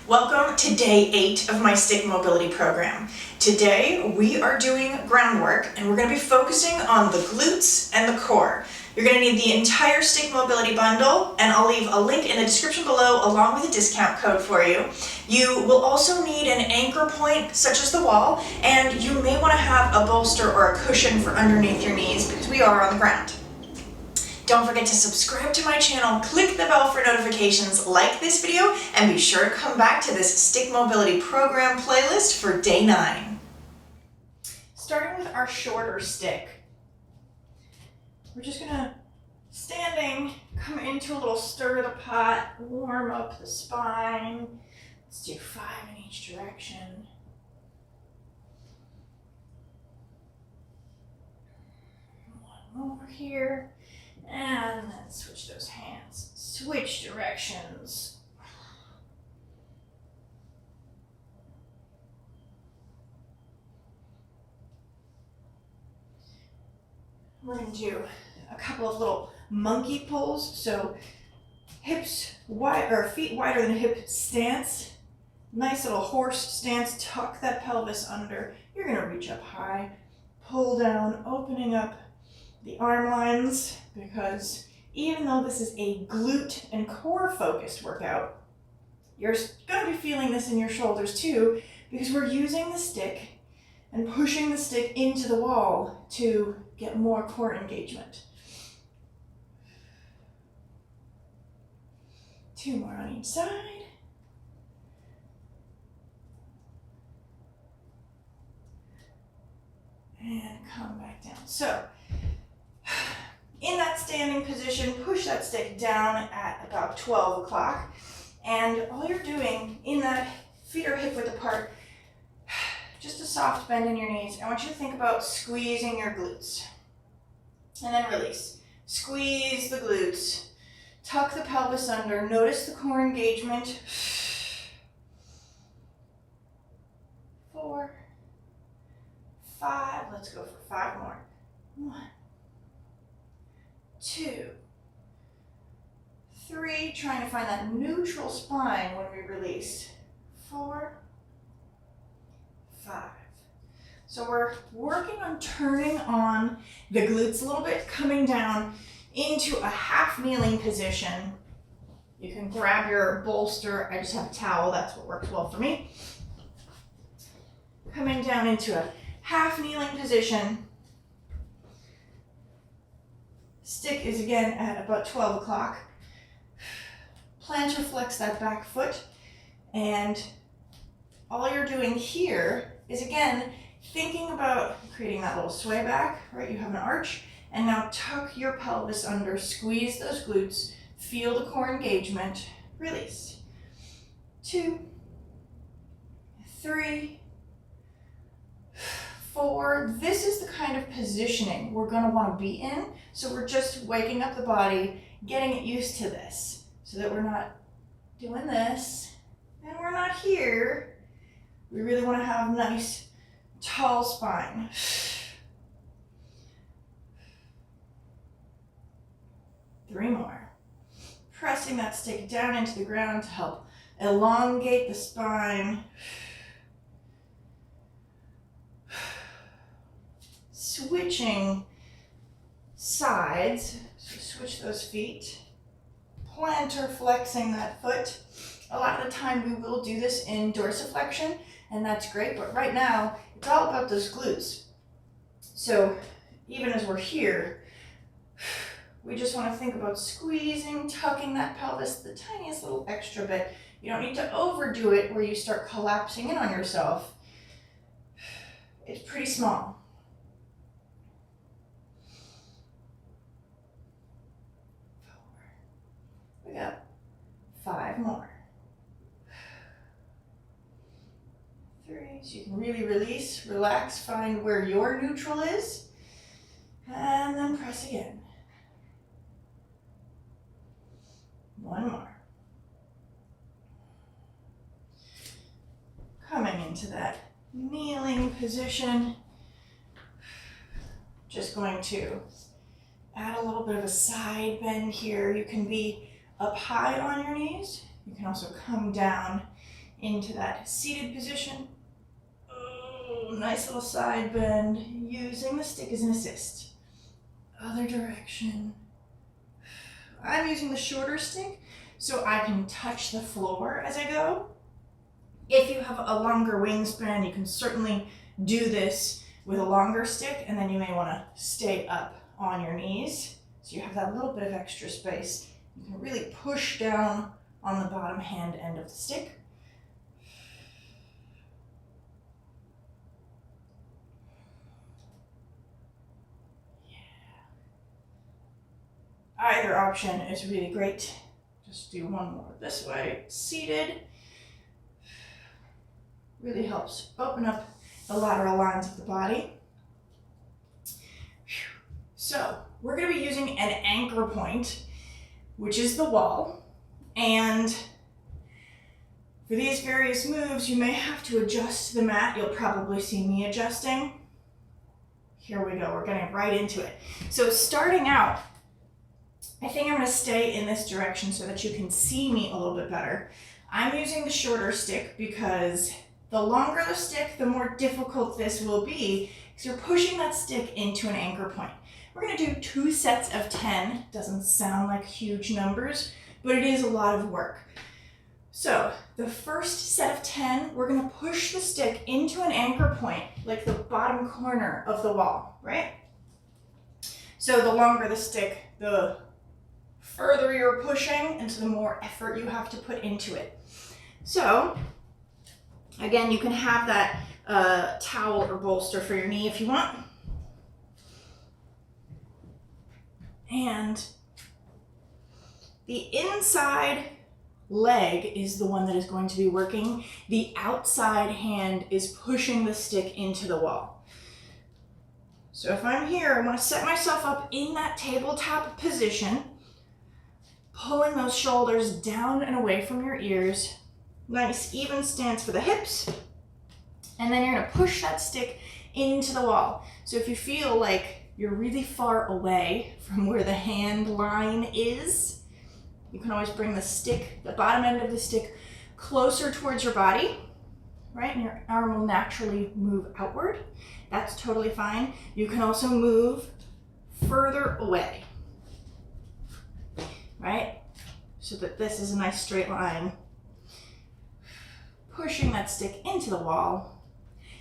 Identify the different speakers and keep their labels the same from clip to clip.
Speaker 1: Welcome to day 8 of my stick mobility program. Today we are doing groundwork and we're going to be focusing on the glutes and the core. You're going to need the entire stick mobility bundle, and I'll leave a link in the description below along with a discount code for you. You will also need an anchor point such as the wall, and you may want to have a bolster or a cushion for underneath your knees because we are on the ground. Don't forget to subscribe to my channel, click the bell for notifications, like this video, and be sure to come back to this stick mobility program playlist for day 9. Starting with our shorter stick, we're just gonna, standing, come into a little stir of the pot, warm up the spine. Let's do 5 in each direction. One more here. And then switch those hands. Switch directions. We're going to do a couple of little monkey pulls. So hips wide, or feet wider than hip stance. Nice little horse stance. Tuck that pelvis under. You're going to reach up high. Pull down, opening up the arm lines, because even though this is a glute and core focused workout, you're going to be feeling this in your shoulders too, because we're using the stick and pushing the stick into the wall to get more core engagement. 2 more on each side. And come back down. So in that standing position, push that stick down at about 12 o'clock. And all you're doing in that, feet are hip width apart, just a soft bend in your knees. I want you to think about squeezing your glutes. And then release. Squeeze the glutes. Tuck the pelvis under. Notice the core engagement. 4, 5. Let's go for 5 more. 1, 2, 3, trying to find that neutral spine when we release. 4, 5. So we're working on turning on the glutes a little bit, coming down into a half kneeling position. You can grab your bolster. I just have a towel. That's what works well for me. Coming down into a half kneeling position. Stick is again at about 12 o'clock. Plantar flex that back foot. And all you're doing here is, again, thinking about creating that little sway back, right? You have an arch. And now tuck your pelvis under, squeeze those glutes, feel the core engagement, release. 2, 3, 4. This is the kind of positioning we're going to want to be in. So we're just waking up the body, getting it used to this, so that we're not doing this and we're not here. We really want to have a nice, tall spine. 3 more. Pressing that stick down into the ground to help elongate the spine. Switching sides, so switch those feet. Plantar flexing that foot. A lot of the time we will do this in dorsiflexion, and that's great, but right now it's all about those glutes. So even as we're here, we just want to think about squeezing, tucking that pelvis the tiniest little extra bit. You don't need to overdo it where you start collapsing in on yourself. It's pretty small. 4. We got 5 more. 3. So you can really release, relax, find where your neutral is, and then press again. 1 more. Coming into that kneeling position. Just going to add a little bit of a side bend here. You can be up high on your knees. You can also come down into that seated position. Oh, nice little side bend, using the stick as an assist. Other direction. I'm using the shorter stick so I can touch the floor as I go. If you have a longer wingspan, you can certainly do this with a longer stick, and then you may want to stay up on your knees so you have that little bit of extra space. You can really push down on the bottom hand end of the stick. Either option is really great. Just do one more this way, seated. Really helps open up the lateral lines of the body. So we're going to be using an anchor point, which is the wall. And for these various moves, you may have to adjust the mat. You'll probably see me adjusting. Here we go. We're getting right into it. So starting out, I think I'm going to stay in this direction so that you can see me a little bit better. I'm using the shorter stick because the longer the stick, the more difficult this will be because you're pushing that stick into an anchor point. We're going to do 2 sets of 10. Doesn't sound like huge numbers, but it is a lot of work. So the first set of 10, we're going to push the stick into an anchor point, like the bottom corner of the wall, right? So the longer the stick, the further you're pushing, and so the more effort you have to put into it. So again, you can have that towel or bolster for your knee if you want. And the inside leg is the one that is going to be working. The outside hand is pushing the stick into the wall. So if I'm here, I want to set myself up in that tabletop position, pulling those shoulders down and away from your ears. Nice even stance for the hips. And then you're going to push that stick into the wall. So if you feel like you're really far away from where the hand line is, you can always bring the stick, the bottom end of the stick, closer towards your body, right? And your arm will naturally move outward. That's totally fine. You can also move further away, right? So that this is a nice straight line. Pushing that stick into the wall.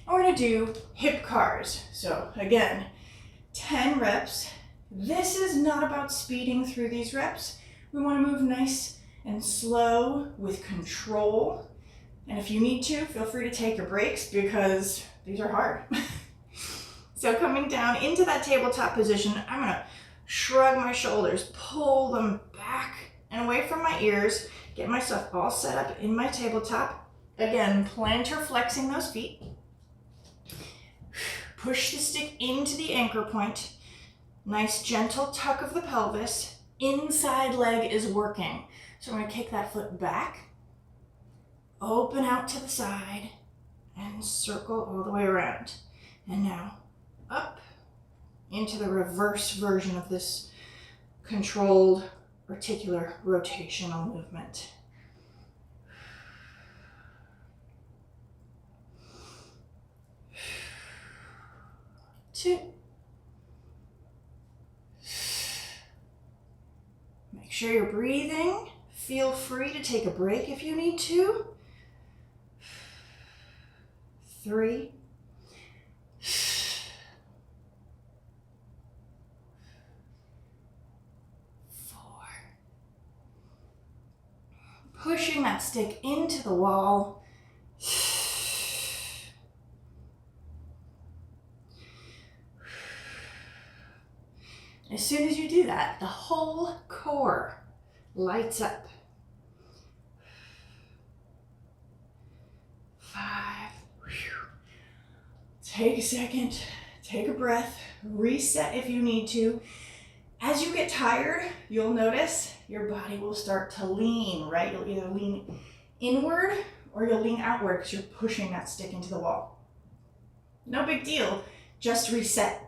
Speaker 1: And we're gonna do hip cars. So again, 10 reps. This is not about speeding through these reps. We want to move nice and slow with control. And if you need to, feel free to take your breaks because these are hard. So coming down into that tabletop position, I'm going to shrug my shoulders, pull them back and away from my ears, get myself all set up in my tabletop. Again, plantar flexing those feet. Push the stick into the anchor point. Nice gentle tuck of the pelvis. Inside leg is working. So I'm going to kick that foot back, open out to the side, and circle all the way around. And now up into the reverse version of this controlled articular rotational movement. Two. Make sure you're breathing. Feel free to take a break if you need to. 3. 4. Pushing that stick into the wall. As soon as you do that, the whole core lights up. 5. Take a second, take a breath, reset if you need to. As you get tired, you'll notice your body will start to lean, right? You'll either lean inward or you'll lean outward because you're pushing that stick into the wall. No big deal, just reset.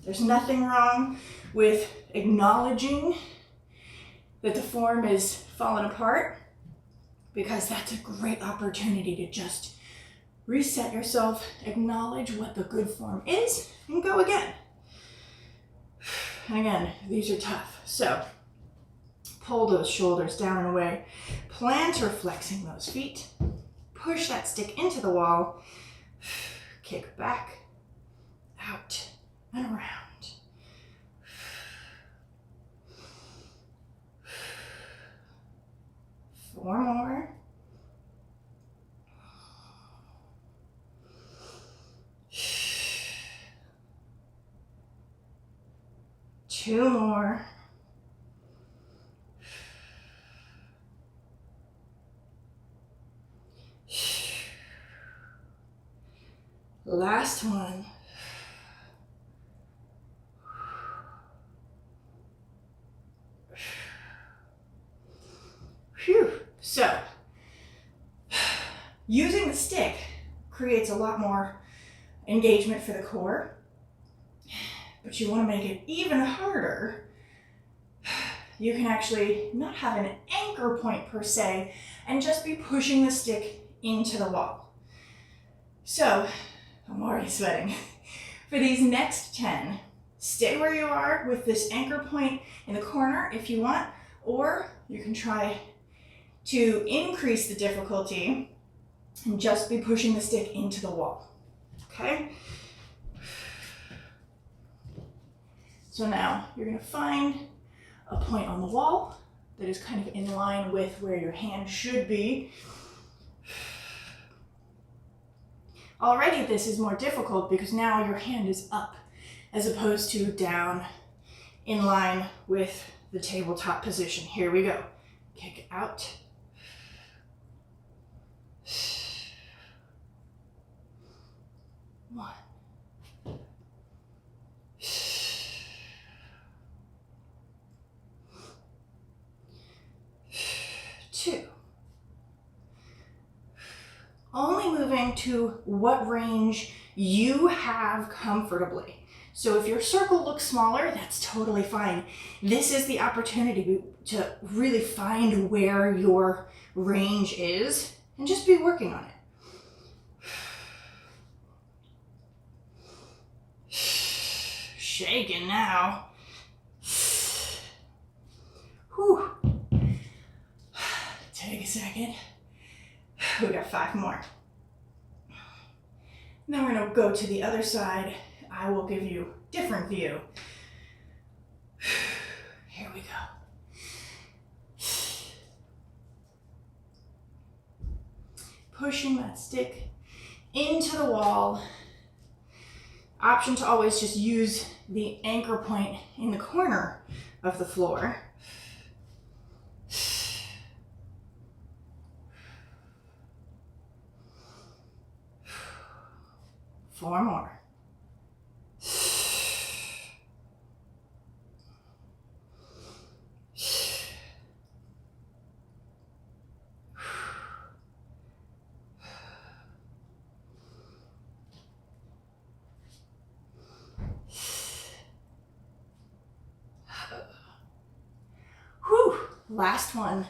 Speaker 1: There's nothing wrong with acknowledging that the form is falling apart, because that's a great opportunity to just reset yourself, acknowledge what the good form is, and go again. And again, these are tough. So pull those shoulders down and away. Plantar flexing those feet. Push that stick into the wall. Kick back, out, and around. 4 more. 2 more. Last one. Phew. So, using the stick creates a lot more engagement for the core, but you want to make it even harder. You can actually not have an anchor point per se, and just be pushing the stick into the wall. So, I'm already sweating. For these next 10, stay where you are with this anchor point in the corner if you want, or you can try to increase the difficulty and just be pushing the stick into the wall, okay? So now you're gonna find a point on the wall that is kind of in line with where your hand should be. Already this is more difficult because now your hand is up as opposed to down in line with the tabletop position. Here we go. Kick out. One. 2. Only moving to what range you have comfortably. So if your circle looks smaller, that's totally fine. This is the opportunity to really find where your range is and just be working on it. Shaking now. Whew. Take a second. We got 5 more. Then we're gonna go to the other side. I will give you a different view. Here we go. Pushing that stick into the wall. Option to always just use the anchor point in the corner of the floor. 4 more. Whew, last one.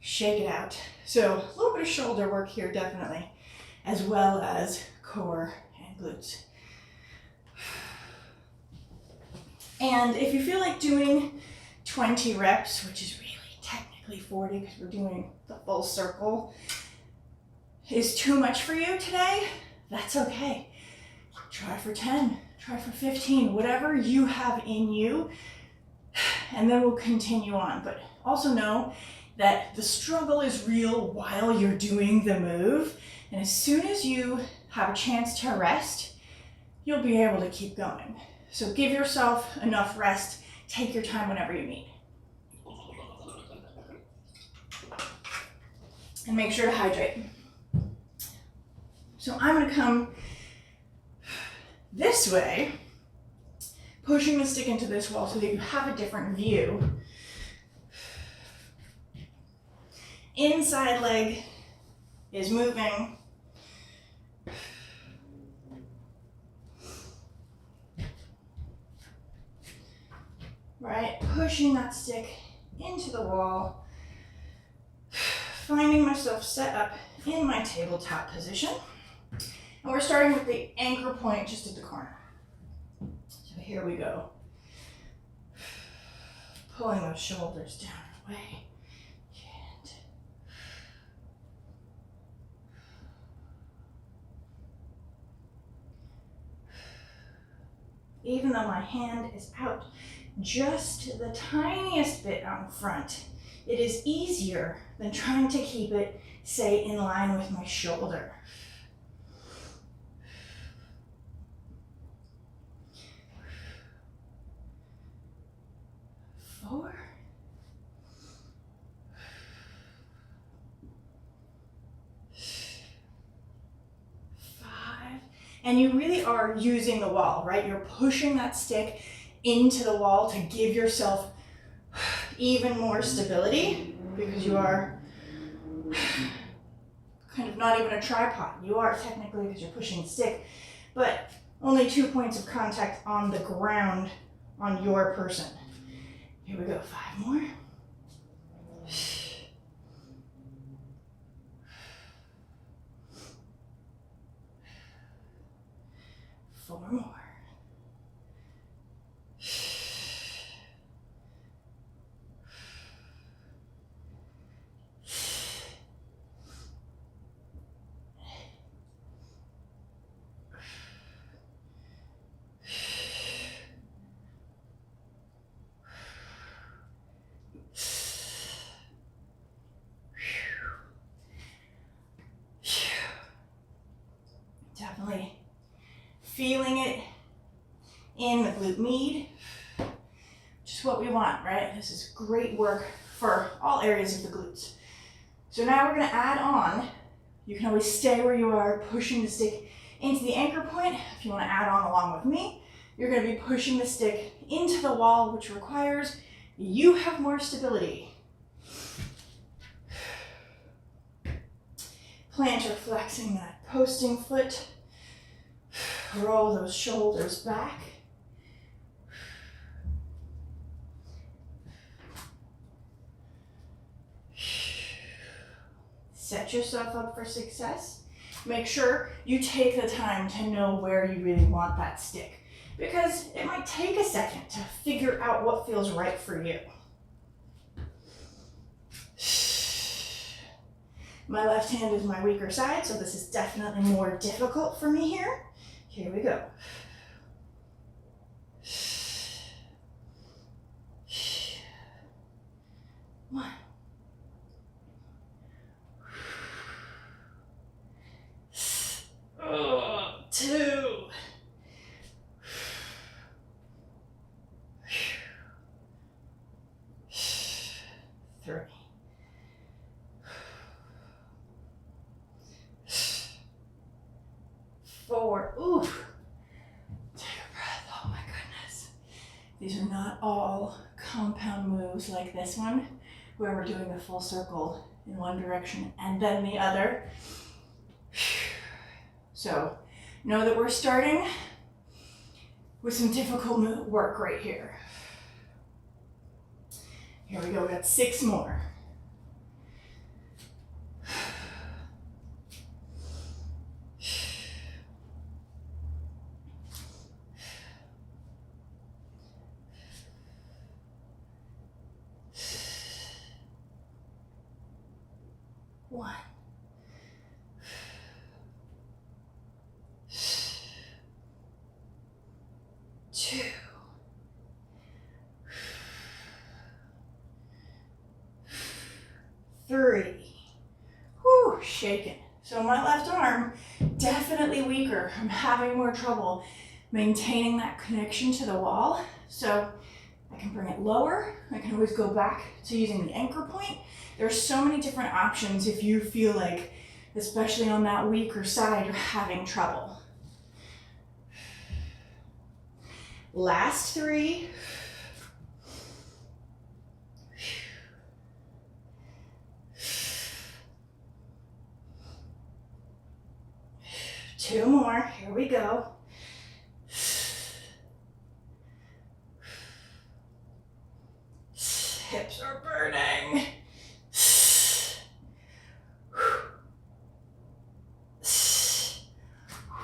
Speaker 1: Shake it out. So a little bit of shoulder work here, definitely, as well as core and glutes. And if you feel like doing 20 reps, which is really technically 40 because we're doing the full circle, is too much for you today, that's okay. Try for 10, try for 15, whatever you have in you, and then we'll continue on. But also know that the struggle is real while you're doing the move, and as soon as you have a chance to rest, you'll be able to keep going. So give yourself enough rest, take your time whenever you need. And make sure to hydrate. So I'm gonna come this way, pushing the stick into this wall so that you have a different view. Inside leg is moving. right? Pushing that stick into the wall, finding myself set up in my tabletop position. And we're starting with the anchor point just at the corner. So here we go. Pulling those shoulders down and away. And even though my hand is out just the tiniest bit out front, it is easier than trying to keep it, say, in line with my shoulder. 4, 5, and you really are using the wall, right? You're pushing that stick into the wall to give yourself even more stability, because you are kind of not even a tripod. You are technically, because you're pushing the stick, but only 2 points of contact on the ground on your person. Here we go, 5 more. 4 more. 'Definitely feeling it in the glute med, just what we want, right? This is great work for all areas of the glutes. So now we're going to add on. You can always stay where you are, pushing the stick into the anchor point. If you want to add on along with me, you're going to be pushing the stick into the wall, which requires you have more stability. Plantar flexing that posting foot. Roll those shoulders back. Set yourself up for success. Make sure you take the time to know where you really want that stick, because it might take a second to figure out what feels right for you. My left hand is my weaker side, so this is definitely more difficult for me here. Here we go. 1. 2. 3. 4. Ooh. Take a breath. Oh my goodness. These are not all compound moves like this one, where we're doing a full circle in one direction and then the other. So know that we're starting with some difficult work right here. Here we go. We got 6 more. 1. 2. 3. Whew, shaking. So my left arm, definitely weaker. I'm having more trouble maintaining that connection to the wall. So I can bring it lower. I can always go back to using the anchor point. There's so many different options if you feel like, especially on that weaker side, you're having trouble. Last 3. 2 more. Here we go. hips are burning.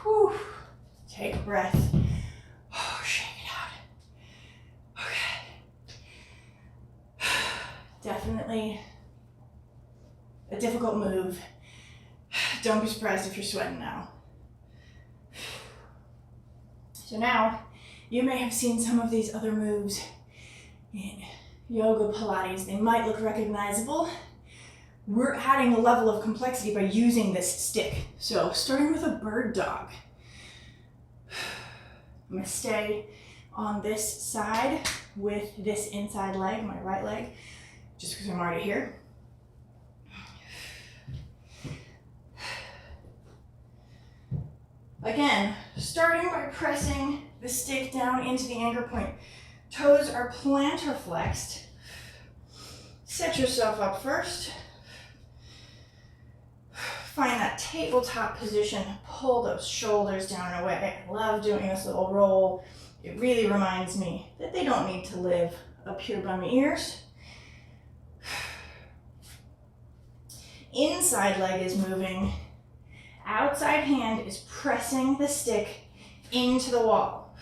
Speaker 1: Whew. Take a breath. Oh, shake it out. Okay. Definitely a difficult move. Don't be surprised if you're sweating now. So now, you may have seen some of these other moves in yoga, Pilates. They might look recognizable. We're adding a level of complexity by using this stick. So starting with a bird dog. I'm gonna stay on this side with this inside leg, my right leg, just because I'm already here. Again, starting by pressing the stick down into the anchor point. Toes are plantar flexed. Set yourself up first. Find that tabletop position. Pull those shoulders down and away. I love doing this little roll. It really reminds me that they don't need to live up here by my ears. Inside leg is moving. Outside hand is pressing the stick into the wall.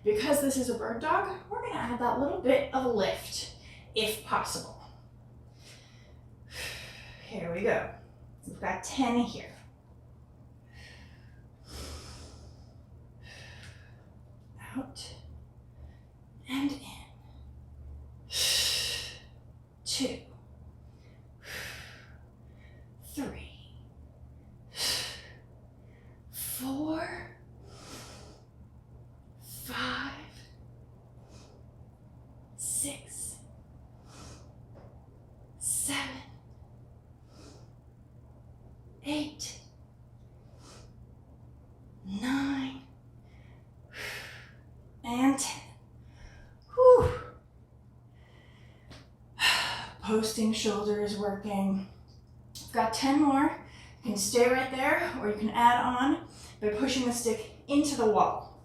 Speaker 1: Because this is a bird dog, we're going to add that little bit of lift, if possible. Here we go. We've got 10 here. Out and in. 2, 3, 4, 5, 6, 7, 8, 9, and 10. Whew. Posting shoulder is working. I've got 10 more. You can stay right there, or you can add on by pushing the stick into the wall.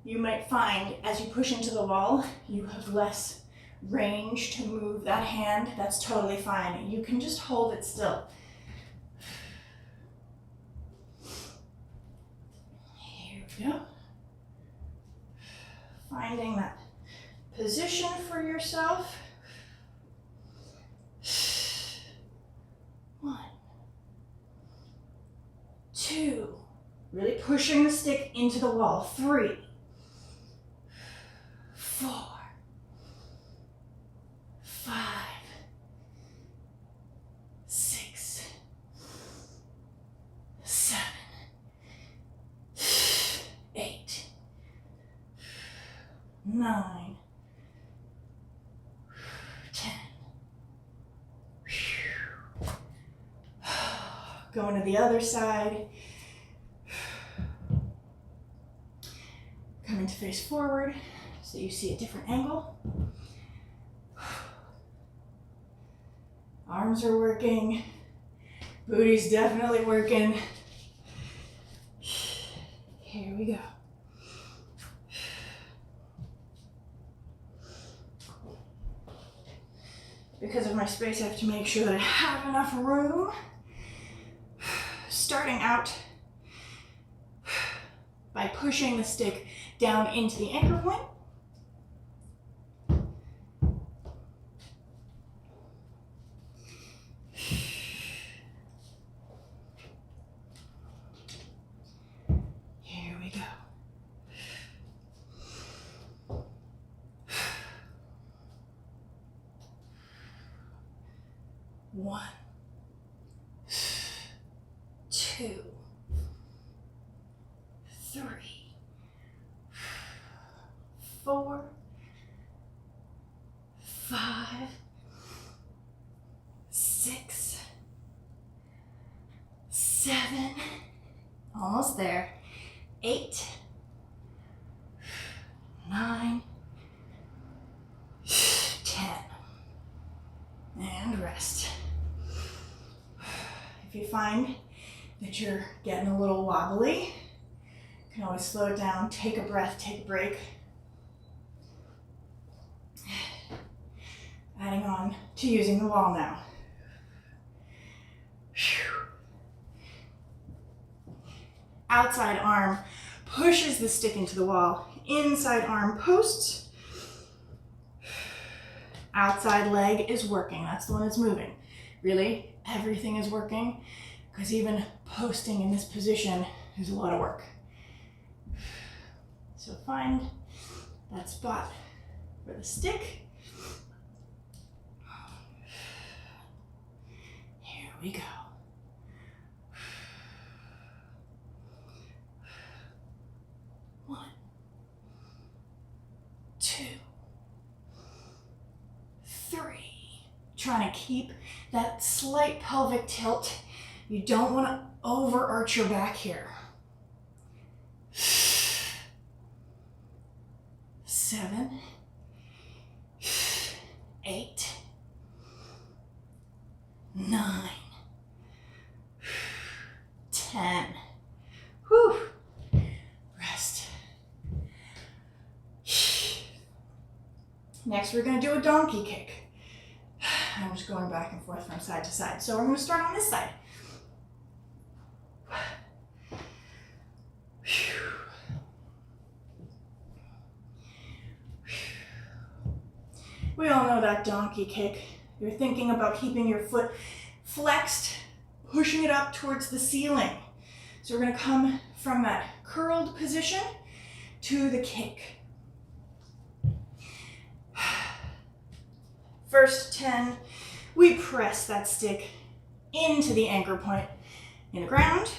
Speaker 1: You might find as you push into the wall, you have less range to move that hand. That's totally fine. You can just hold it still. Here we go. Finding that position for yourself. 1, 2, really pushing the stick into the wall. 3, 4, 5, 6, 7, 8, 9, 10. Going to the other side. Coming to face forward so you see a different angle. Arms are working. Booty's definitely working. Here we go. Because of my space, I have to make sure that I have enough room. Starting out by pushing the stick down into the anchor point. Here we go. One, 2, 3, 4, 5, 6, 7, almost there, 8, 9, 10, and rest. If you find that you're getting a little wobbly, you can always slow it down, take a breath, take a break. on to using the wall now. Outside arm pushes the stick into the wall. Inside arm posts. Outside leg is working. That's the one that's moving. Really, everything is working because even posting in this position is a lot of work. So find that spot for the stick. Here we go. One, two, three. Trying to keep that slight pelvic tilt. You don't want to overarch your back here. 7, 8, 9, 10. Whew. Rest. Next, we're going to do a donkey kick. I'm just going back and forth from side to side. So we're going to start on this side. We all know that donkey kick. You're thinking about keeping your foot flexed, pushing it up towards the ceiling. So we're going to come from that curled position to the kick. First 10, we press that stick into the anchor point in the ground.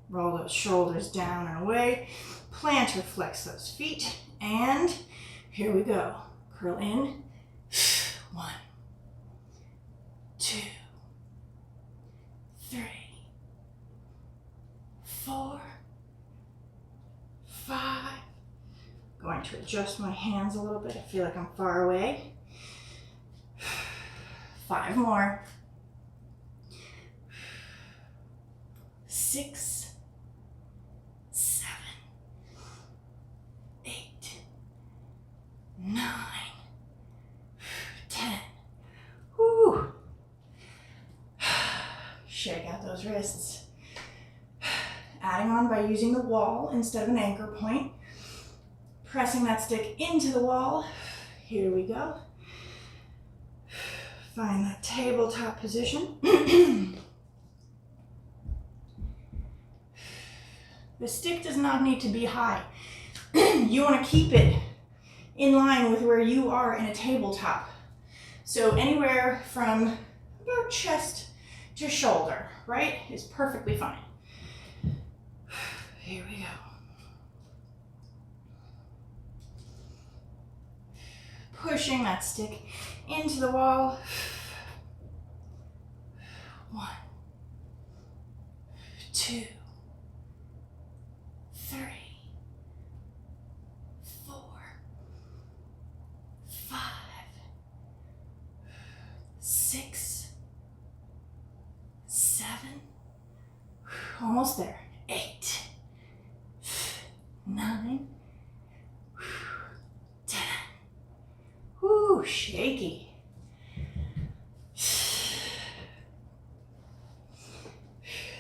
Speaker 1: Roll those shoulders down and away. Plant or flex those feet. And here we go. Curl in. 1, 2, 3, 4, 5. Going to adjust my hands a little bit. I feel like I'm far away. 5 more. 6, 7, 8, 9, 10. Whew. Shake out those wrists. Adding on by using the wall instead of an anchor point. Pressing that stick into the wall. Here we go. Find that tabletop position. The stick does not need to be high. You want to keep it in line with where you are in a tabletop. So anywhere from about chest to shoulder, right, is perfectly fine. Here we go. Pushing that stick into the wall. 1, 2, 3, 4, 5, 6, 7, almost there, 8, 9, 10. Whoo, shaky.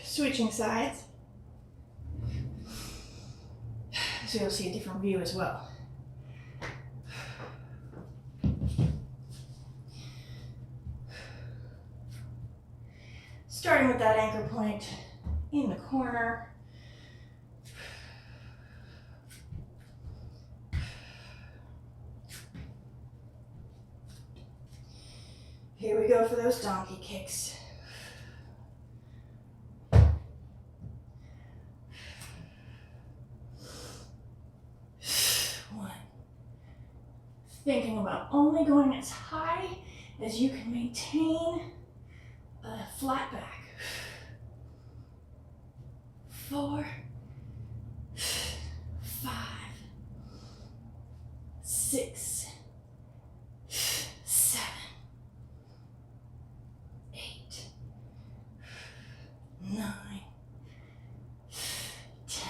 Speaker 1: Switching sides. So you'll see a different view as well. Starting with that anchor point in the corner. Here we go for those donkey kicks. Thinking about only going as high as you can maintain a flat back. 4, 5, 6, 7, 8, 9, 10.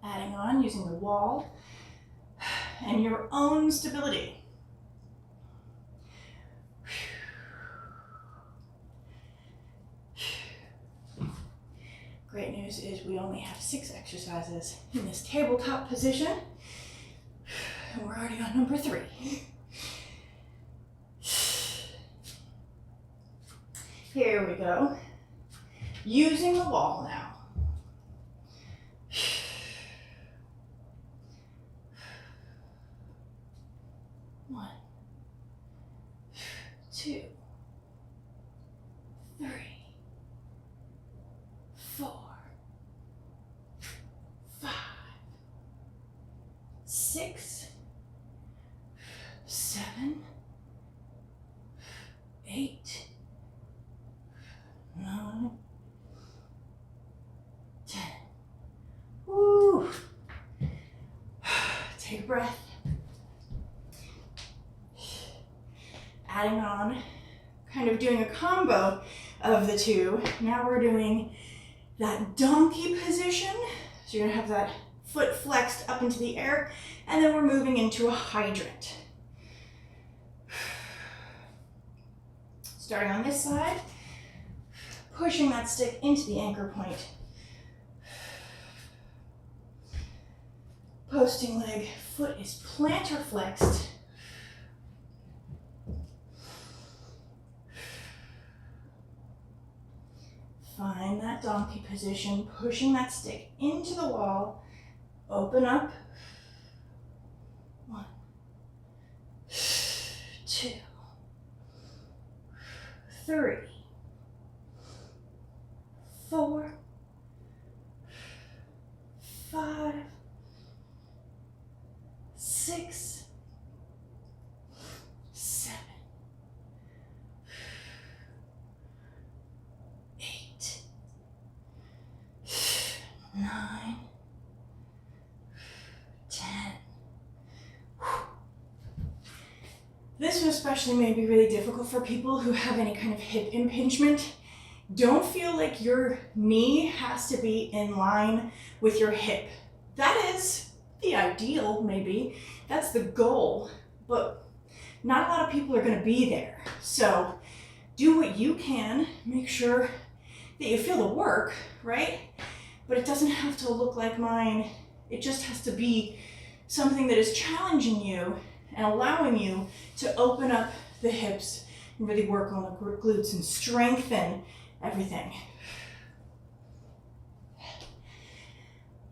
Speaker 1: Adding on using the wall. and your own stability. Great news is we only have 6 exercises in this tabletop position, and we're already on number 3. Here we go. Using the wall now. 1, 2, 3, 4, 5, 6, 7, 8, 9, 10. Woo! Take a breath. Adding on, kind of doing a combo of the two. Now we're doing that donkey position. So you're gonna have that foot flexed up into the air, and then we're moving into a hydrant. Starting on this side, pushing that stick into the anchor point. Posting leg, foot is plantar flexed. Find that donkey position, pushing that stick into the wall. Open up. 1, 2, 3, 4, 5, 6, 7, 8, 9, 10. This one especially may be really difficult for people who have any kind of hip impingement. Don't feel like your knee has to be in line with your hip. That is the ideal, maybe. That's the goal, but not a lot of people are going to be there. So do what you can. Make sure that you feel the work, right? But it doesn't have to look like mine. It just has to be something that is challenging you and allowing you to open up the hips and really work on the glutes and strengthen everything.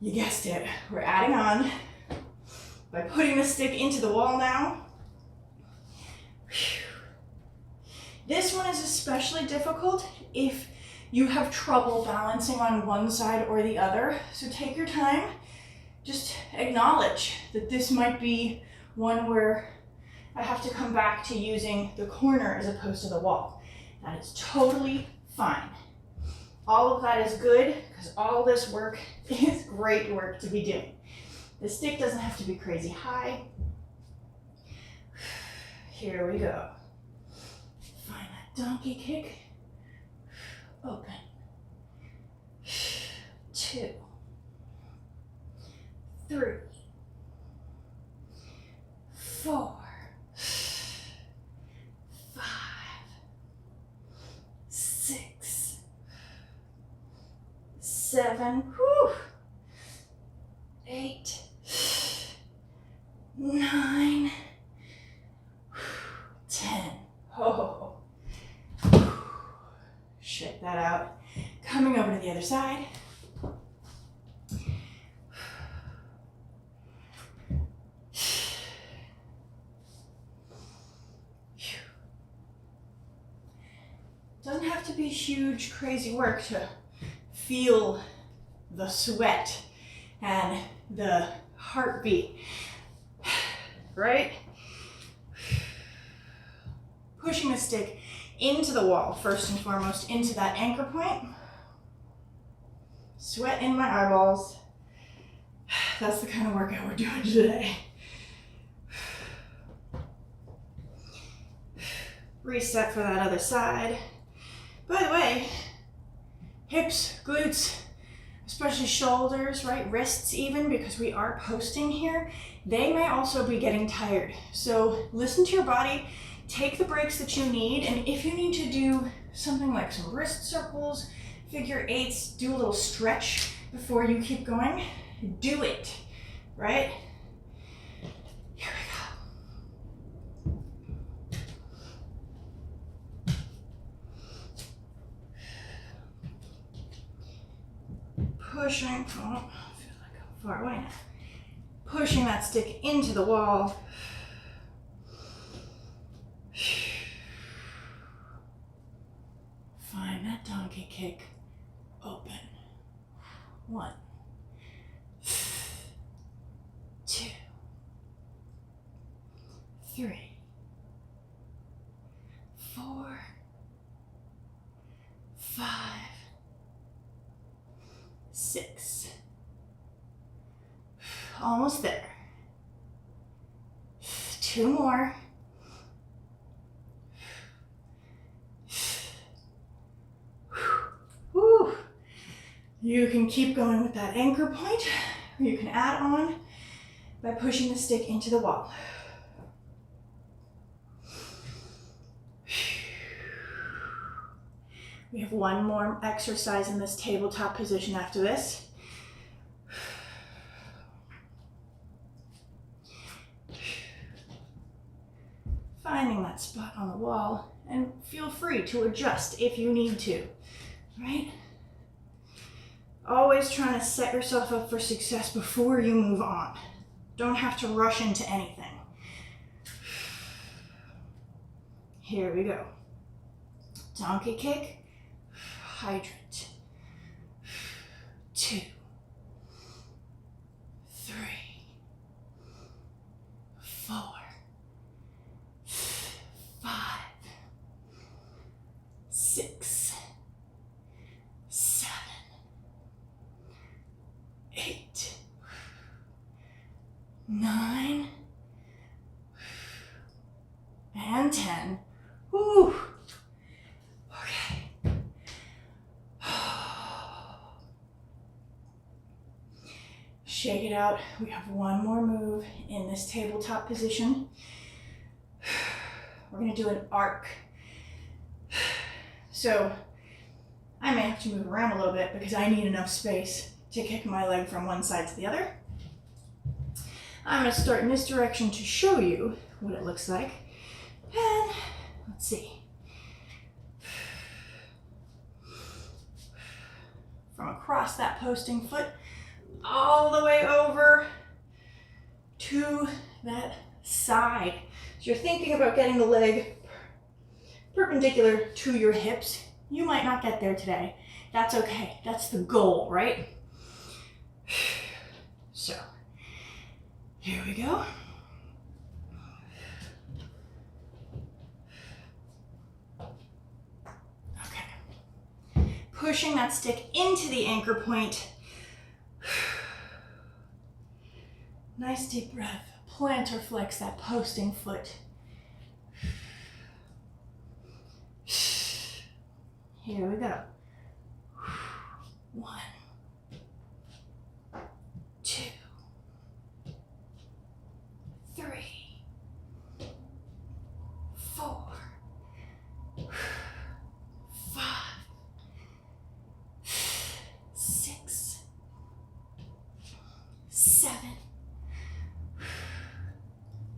Speaker 1: You guessed it, we're adding on by putting the stick into the wall now. This one is especially difficult if you have trouble balancing on one side or the other. So take your time, just acknowledge that this might be one where I have to come back to using the corner as opposed to the wall. That is totally fine. All of that is good because all this work is great work to be doing. The stick doesn't have to be crazy high. Here we go. Find that donkey kick. Open. 2, 3, 4, 5, 6, 7, 8, 9, 10. Oh, shake that out. Coming over to the other side. Doesn't have to be huge, crazy work to feel the sweat and the heartbeat, right? Pushing the stick into the wall, first and foremost, into that anchor point. Sweat in my eyeballs. That's the kind of workout we're doing today. Reset for that other side. By the way, hips, glutes, especially shoulders, right? Wrists even, because we are posting here, they may also be getting tired. So listen to your body, take the breaks that you need, and if you need to do something like some wrist circles, figure eights, do a little stretch before you keep going, do it, right? Here we go. Pushing, oh, I feel like I'm far away now. Pushing that stick into the wall. Find that donkey kick. Open. 1, 2, 3, 4, 5, 6. Almost there. 2 more. Whew. You can keep going with that anchor point, or you can add on by pushing the stick into the wall. We have one more exercise in this tabletop position after this. Finding that spot on the wall, and feel free to adjust if you need to, right? Always trying to set yourself up for success before you move on. Don't have to rush into anything. Here we go. Donkey kick, hydrant. 2, 3, 4, 5, 6, 7, 8, 9, and 10. Whew. Okay. Shake it out. We have one more move in this tabletop position. We're going to do an arc. So I may have to move around a little bit because I need enough space to kick my leg from one side to the other. I'm going to start in this direction to show you what it looks like. And let's see. From across that posting foot, all the way over to that side. So you're thinking about getting the leg perpendicular to your hips. You might not get there today. That's okay. That's the goal, right? So, here we go. Okay. Pushing that stick into the anchor point. Nice deep breath. Plantar flex that posting foot. Here we go. 1, 2, 3, 4, 5, 6, 7,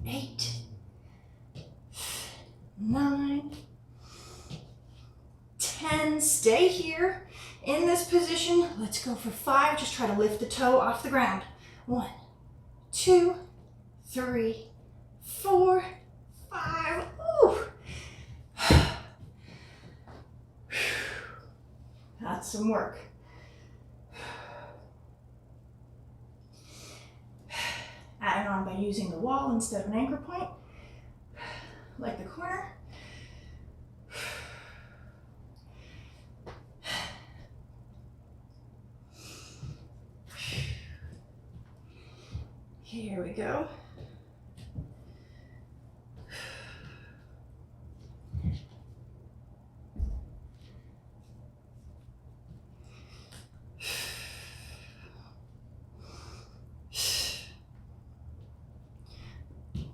Speaker 1: 8, 9, 10. Stay here in this position. Let's go for 5. Just try to lift the toe off the ground. 1, 2, 3, 4, 5. Ooh. That's some work. Adding on by using the wall instead of an anchor point, like the corner. Here we go.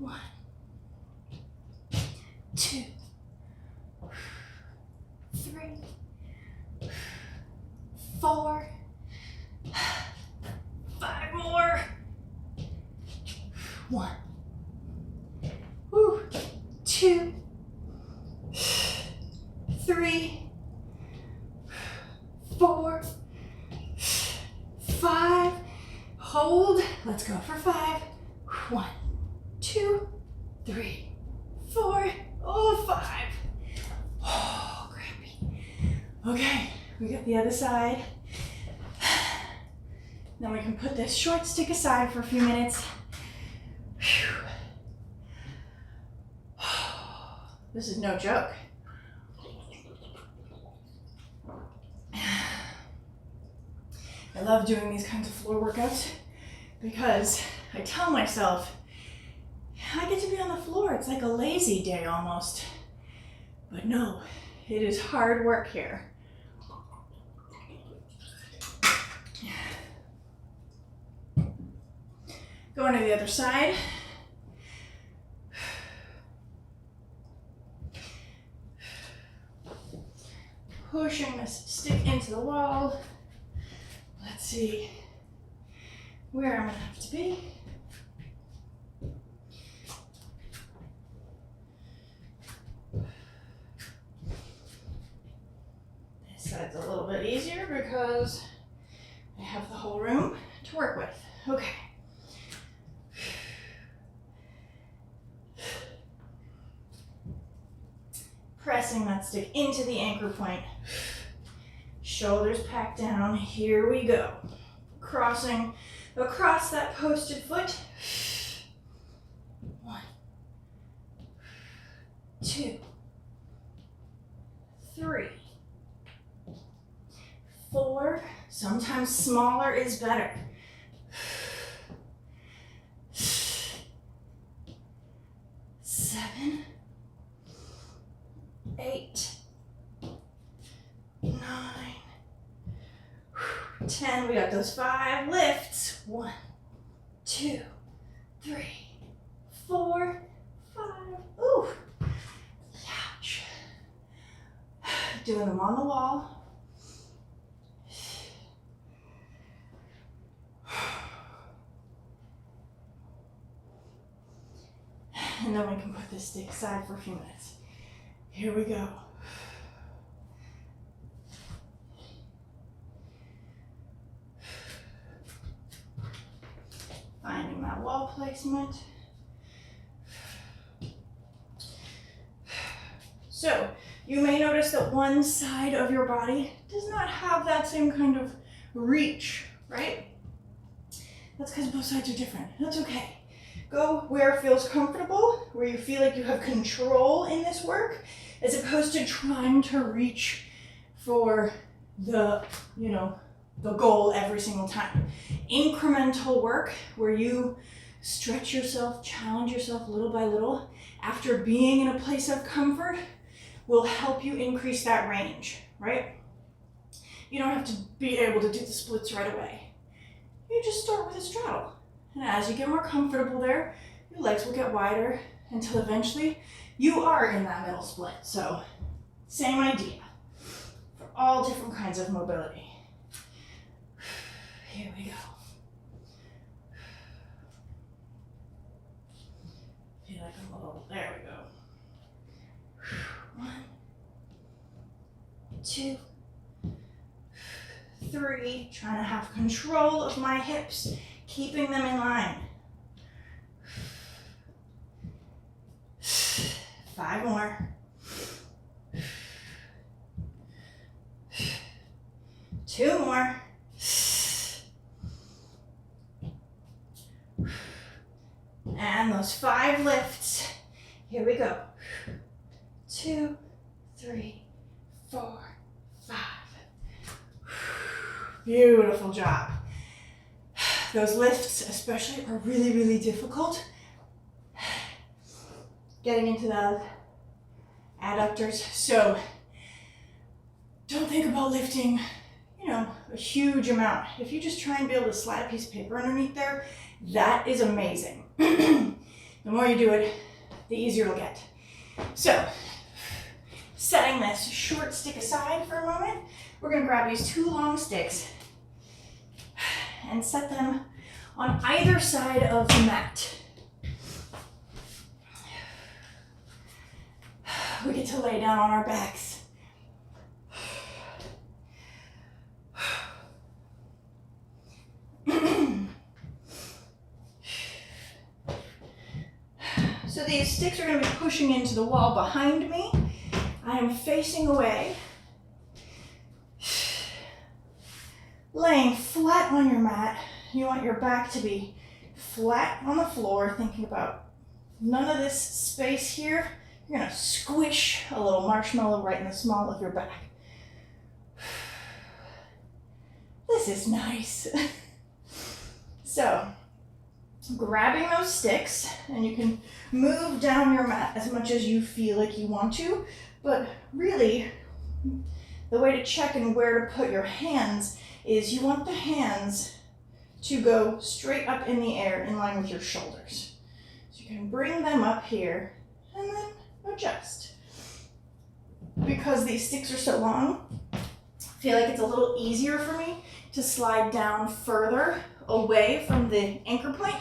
Speaker 1: 1, 2, 3, 4, 5 more. 1, 2, 3, 4, 5. Hold. Let's go for 5. 1, 2, 3, 4. Oh, 5. Oh, crappy. Okay, we got the other side. Then we can put this short stick aside for a few minutes. This is no joke. I love doing these kinds of floor workouts because I tell myself, I get to be on the floor. It's like a lazy day almost. But no, it is hard work here. Going to the other side. Pushing this stick into the wall. Let's see where I'm gonna have to be. This side's a little bit easier because I have the whole room to work with. Okay. Pressing that stick into the anchor point. Shoulders packed down. Here we go. Crossing across that posted foot. 1, 2, 3, 4. Sometimes smaller is better. 7, 8, 9, 10. We got those 5 lifts. 1, 2, 3, 4, 5. Ooh. Ouch. Doing them on the wall. And then we can put this stick aside for a few minutes. Here we go. Finding that wall placement. So, you may notice that one side of your body does not have that same kind of reach, right? That's because both sides are different. That's okay. Go where it feels comfortable, where you feel like you have control in this work, as opposed to trying to reach for the goal every single time. Incremental work where you stretch yourself, challenge yourself little by little, after being in a place of comfort, will help you increase that range, right? You don't have to be able to do the splits right away. You just start with a straddle. And as you get more comfortable there, your legs will get wider until eventually you are in that middle split. So, same idea for all different kinds of mobility. Here we go. Feel like I'm a little, there we go. 1, 2, 3, trying to have control of my hips, keeping them in line. 5 more. 2 more. And those 5 lifts. Here we go. 2, 3, 4, 5. Beautiful job. Those lifts especially are really, really difficult. Getting into the adductors. So don't think about lifting, a huge amount. If you just try and be able to slide a piece of paper underneath there, that is amazing. The more you do it, the easier it'll get. So, setting this short stick aside for a moment, we're gonna grab these two long sticks and set them on either side of the mat. We get to lay down on our backs. So these sticks are going to be pushing into the wall behind me. I am facing away. Laying flat on your mat. You want your back to be flat on the floor, thinking about none of this space here. You're going to squish a little marshmallow right in the small of your back. This is nice. So, grabbing those sticks, and you can move down your mat as much as you feel like you want to, but really, the way to check and where to put your hands is you want the hands to go straight up in the air in line with your shoulders. So you can bring them up here and then adjust. Because these sticks are so long, I feel like it's a little easier for me to slide down further away from the anchor point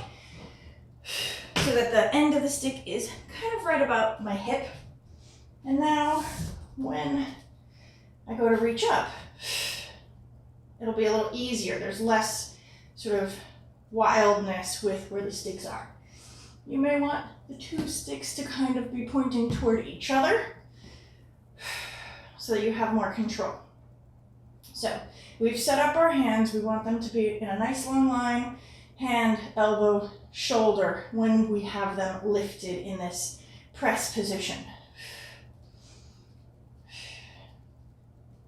Speaker 1: so that the end of the stick is kind of right about my hip. And now when I go to reach up, it'll be a little easier. There's less sort of wildness with where the sticks are. You may want the two sticks to kind of be pointing toward each other so that you have more control. So we've set up our hands. We want them to be in a nice long line, hand, elbow, shoulder, when we have them lifted in this press position.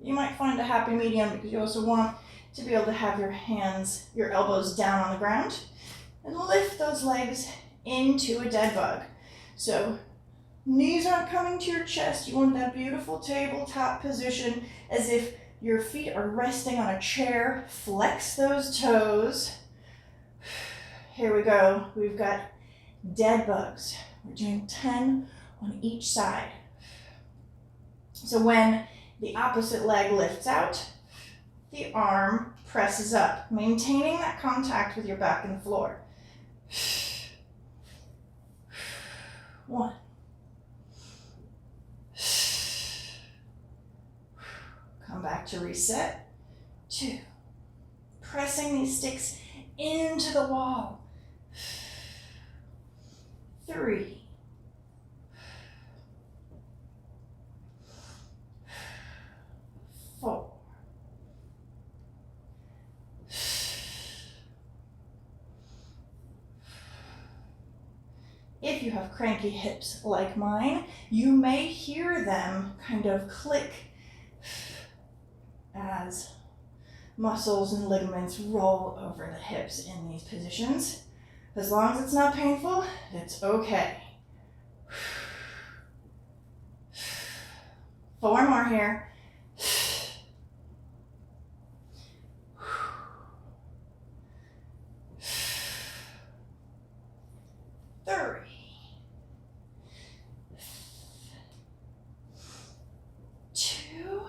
Speaker 1: You might find a happy medium because you also want to be able to have your hands, your elbows down on the ground, and lift those legs into a dead bug. So knees aren't coming to your chest. You want that beautiful tabletop position as if your feet are resting on a chair. Flex those toes. Here we go. We've got dead bugs. We're doing 10 on each side. So when the opposite leg lifts out, the arm presses up, maintaining that contact with your back and the floor. 1. Come back to reset. 2. Pressing these sticks into the wall. 3. 4. If you have cranky hips like mine, you may hear them kind of click as muscles and ligaments roll over the hips in these positions. As long as it's not painful, it's okay. 4 more here. 3. 2.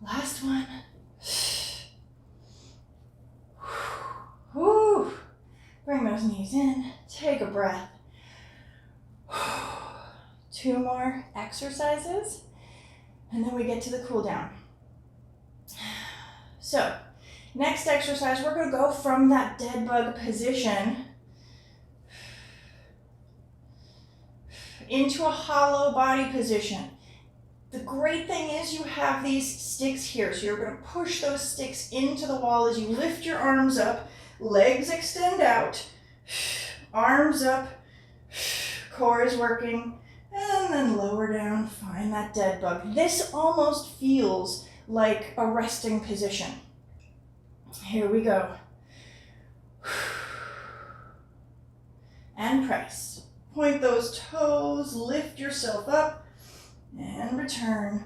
Speaker 1: Last one. Whew. Bring those knees in. Take a breath. 2 more exercises, and then we get to the cool down. So, next exercise, we're going to go from that dead bug position into a hollow body position. The great thing is you have these sticks here, so you're going to push those sticks into the wall as you lift your arms up, legs extend out, arms up, core is working, and then lower down, find that dead bug. This almost feels like a resting position. Here we go. And press. Point those toes, lift yourself up, and return.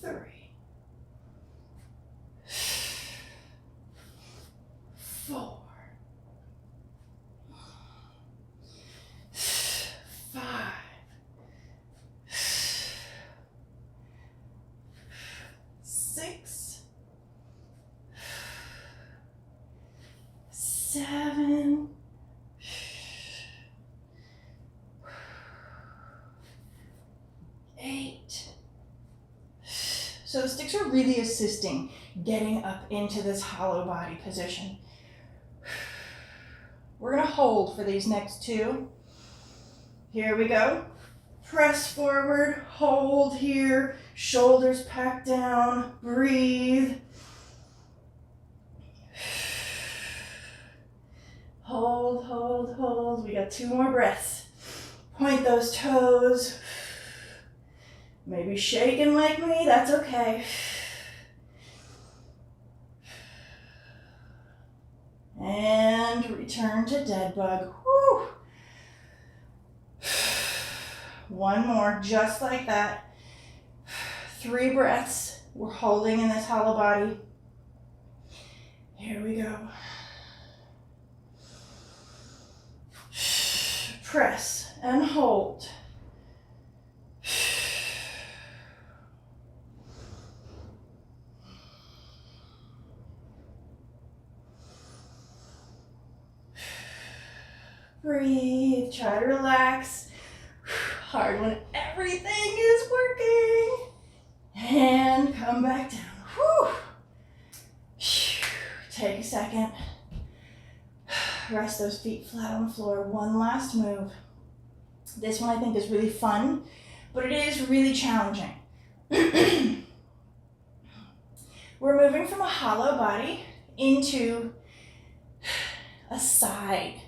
Speaker 1: 3. 4. So the sticks are really assisting getting up into this hollow body position. We're gonna hold for these next two. Here we go. Press forward, hold here, shoulders packed down, breathe. Hold, hold, hold. We got 2 more breaths. Point those toes. Maybe shaking like me, that's okay. And return to dead bug. Whew. 1 more, just like that. 3 breaths. We're holding in this hollow body. Here we go. Press and hold. Breathe, try to relax. Hard when everything is working. And come back down. Whew. Take a second. Rest those feet flat on the floor. 1 last move. This one I think is really fun, but it is really challenging. We're moving from a hollow body into a side.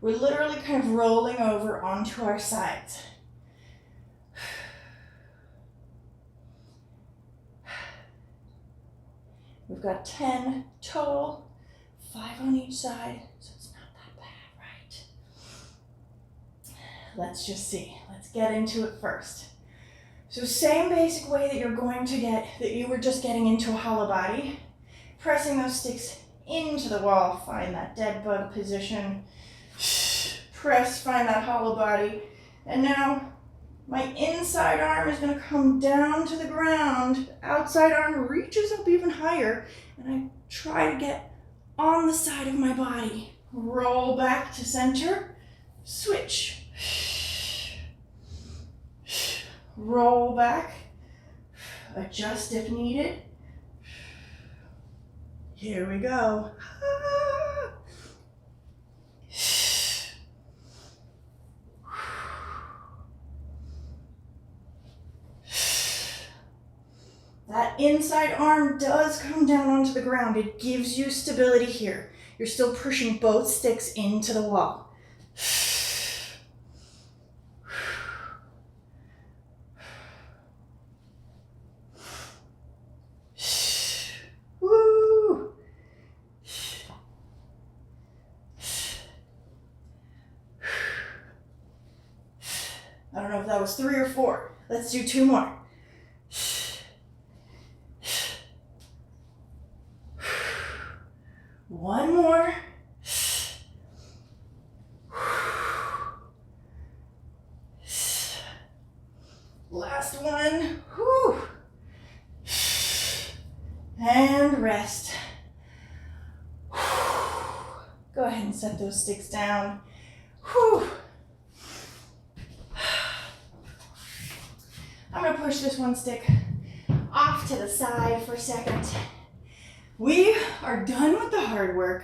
Speaker 1: We're literally kind of rolling over onto our sides. We've got 10 total, 5 on each side, so it's not that bad, right? Let's just see. Let's get into it first. So same basic way that you're going to get, that you were just getting into a hollow body, pressing those sticks into the wall, find that dead bug position. Press, find that hollow body. And now my inside arm is going to come down to the ground. Outside arm reaches up even higher. And I try to get on the side of my body. Roll back to center. Switch. Roll back. Adjust if needed. Here we go. That inside arm does come down onto the ground. It gives you stability here. You're still pushing both sticks into the wall. Woo! I don't know if that was 3 or 4. Let's do 2 more. One more. Last one. Whew. And rest. Go ahead and set those sticks down. Whew. I'm going to push this one stick off to the side for a second. We are done with the hard work.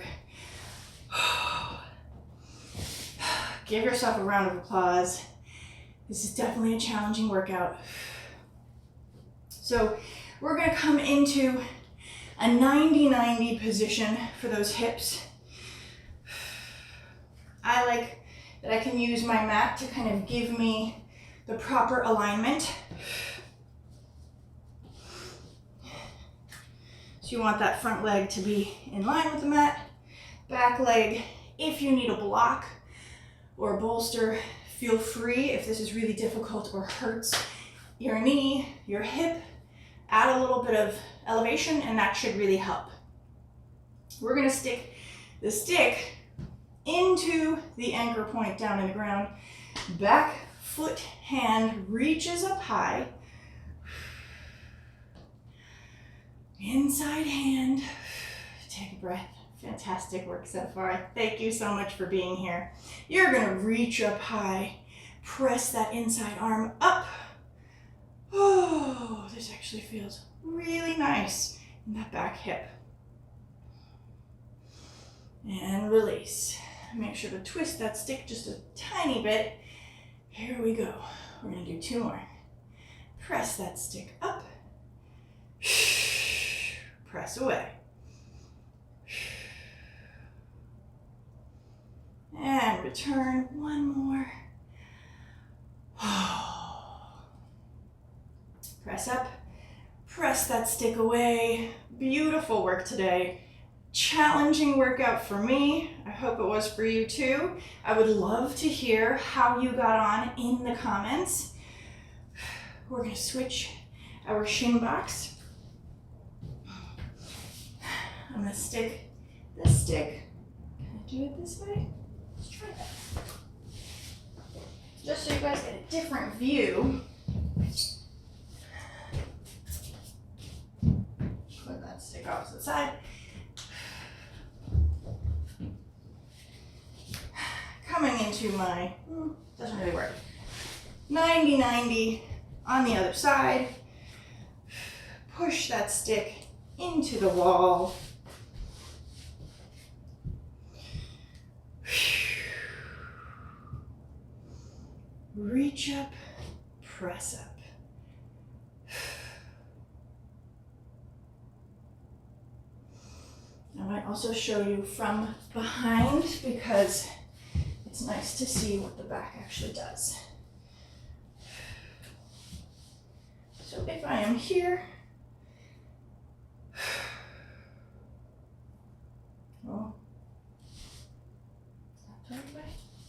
Speaker 1: Give yourself a round of applause. This is definitely a challenging workout. So we're going to come into a 90-90 position for those hips. I like that I can use my mat to kind of give me the proper alignment. So you want that front leg to be in line with the mat. Back leg, if you need a block or a bolster, feel free. If this is really difficult or hurts your knee, your hip, add a little bit of elevation and that should really help. We're gonna stick the stick into the anchor point down in the ground. Back foot, hand reaches up high. Inside hand, take a breath. Fantastic work so far. Thank you so much for being here. You're gonna reach up high, press that inside arm up. Oh, this actually feels really nice in that back hip. And release. Make sure to twist that stick just a tiny bit. Here we go. We're gonna do 2 more. Press that stick up. Press away. And return. 1 more. Press up. Press that stick away. Beautiful work today. Challenging workout for me. I hope it was for you too. I would love to hear how you got on in the comments. We're going to switch our shin box. I'm going to stick this stick. Can I do it this way? Let's try that. Just so you guys get a different view. Put that stick off to the side. Coming into my, doesn't really work, 90-90 on the other side. Push that stick into the wall. Reach up, press up. I might also show you from behind because it's nice to see what the back actually does. So if I am here,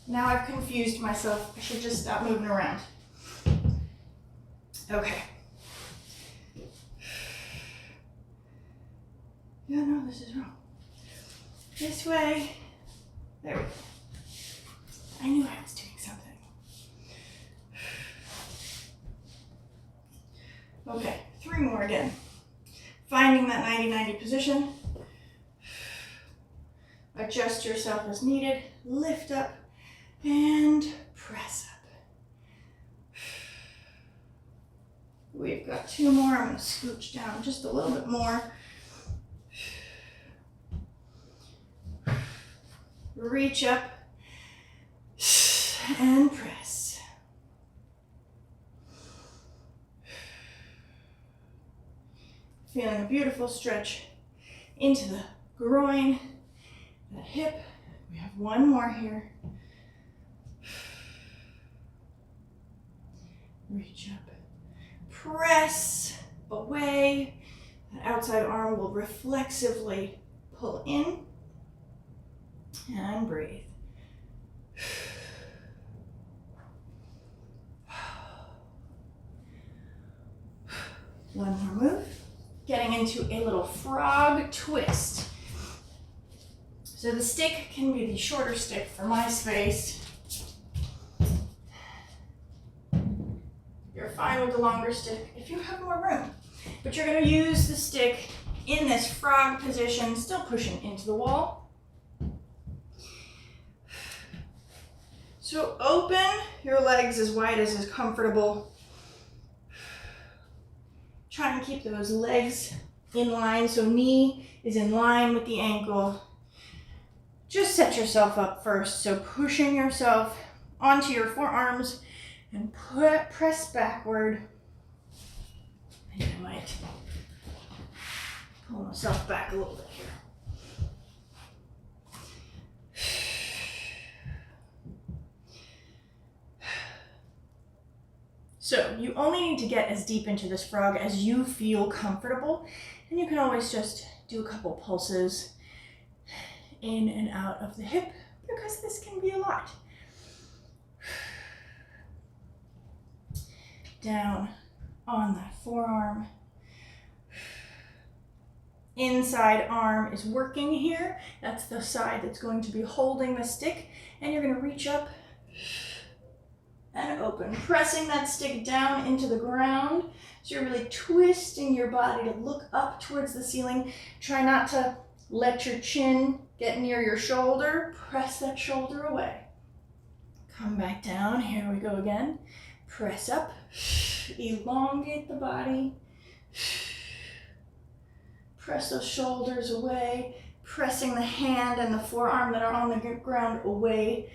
Speaker 1: now I've confused myself. I should just stop moving around. Okay. Yeah, no, this is wrong. This way. There we go. I knew I was doing something. Okay, 3 more again. Finding that 90-90 position. Adjust yourself as needed. Lift up and press up. We've got 2 more. I'm going to scooch down just a little bit more. Reach up and press. Feeling a beautiful stretch into the groin, that hip. We have 1 more here. Reach up, press away. That outside arm will reflexively pull in and breathe. One more move. Getting into a little frog twist. So the stick can be the shorter stick for my space. You're fine with the longer stick if you have more room. But you're going to use the stick in this frog position, still pushing into the wall. So open your legs as wide as is comfortable. Trying to keep those legs in line, so knee is in line with the ankle. Just set yourself up first, so pushing yourself onto your forearms and press backward. I think I might pull myself back a little bit here. So you only need to get as deep into this frog as you feel comfortable, and you can always just do a couple pulses in and out of the hip because this can be a lot. Down on that forearm. Inside arm is working here. That's the side that's going to be holding the stick, and you're going to reach up and open, pressing that stick down into the ground. So you're really twisting your body to look up towards the ceiling. Try not to let your chin get near your shoulder. Press that shoulder away. Come back down. Here we go again. Press up. Elongate the body. Press those shoulders away, pressing the hand and the forearm that are on the ground away.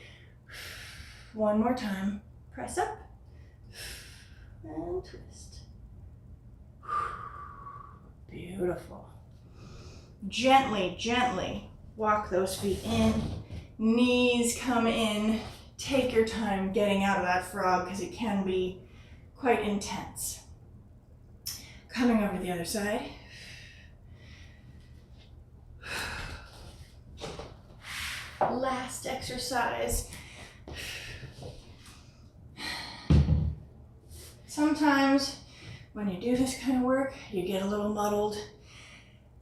Speaker 1: One more time. Press up and twist. Beautiful. Gently, gently walk those feet in. Knees come in. Take your time getting out of that frog because it can be quite intense. Coming over to the other side. Last exercise. Sometimes when you do this kind of work, you get a little muddled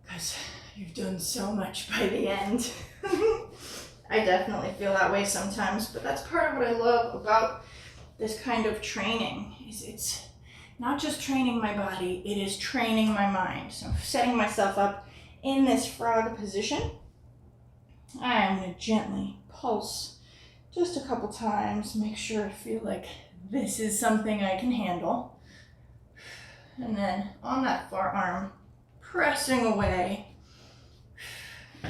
Speaker 1: because you've done so much by the end. I definitely feel that way sometimes, but that's part of what I love about this kind of training. It's not just training my body, it is training my mind. So setting myself up in this frog position, I am going to gently pulse just a couple times, make sure I feel like this is something I can handle. And then on that forearm, pressing away.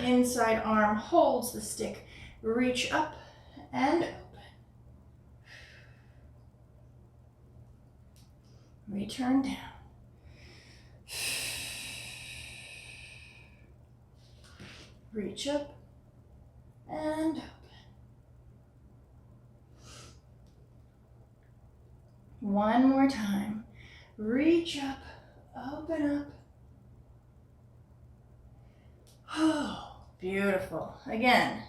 Speaker 1: Inside arm holds the stick. Reach up and open. Return down. Reach up and open. One more time. Reach up, open up. Oh, beautiful. Again,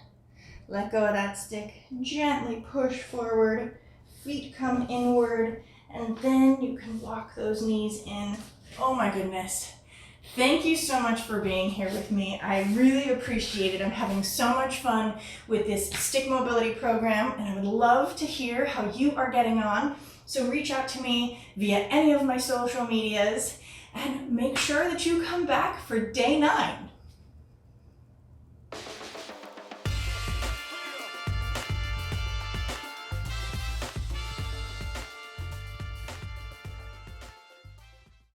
Speaker 1: let go of that stick. Gently push forward. Feet come inward. And then you can walk those knees in. Oh my goodness. Thank you so much for being here with me. I really appreciate it. I'm having so much fun with this stick mobility program, and I would love to hear how you are getting on. So reach out to me via any of my social medias and make sure that you come back for day 9.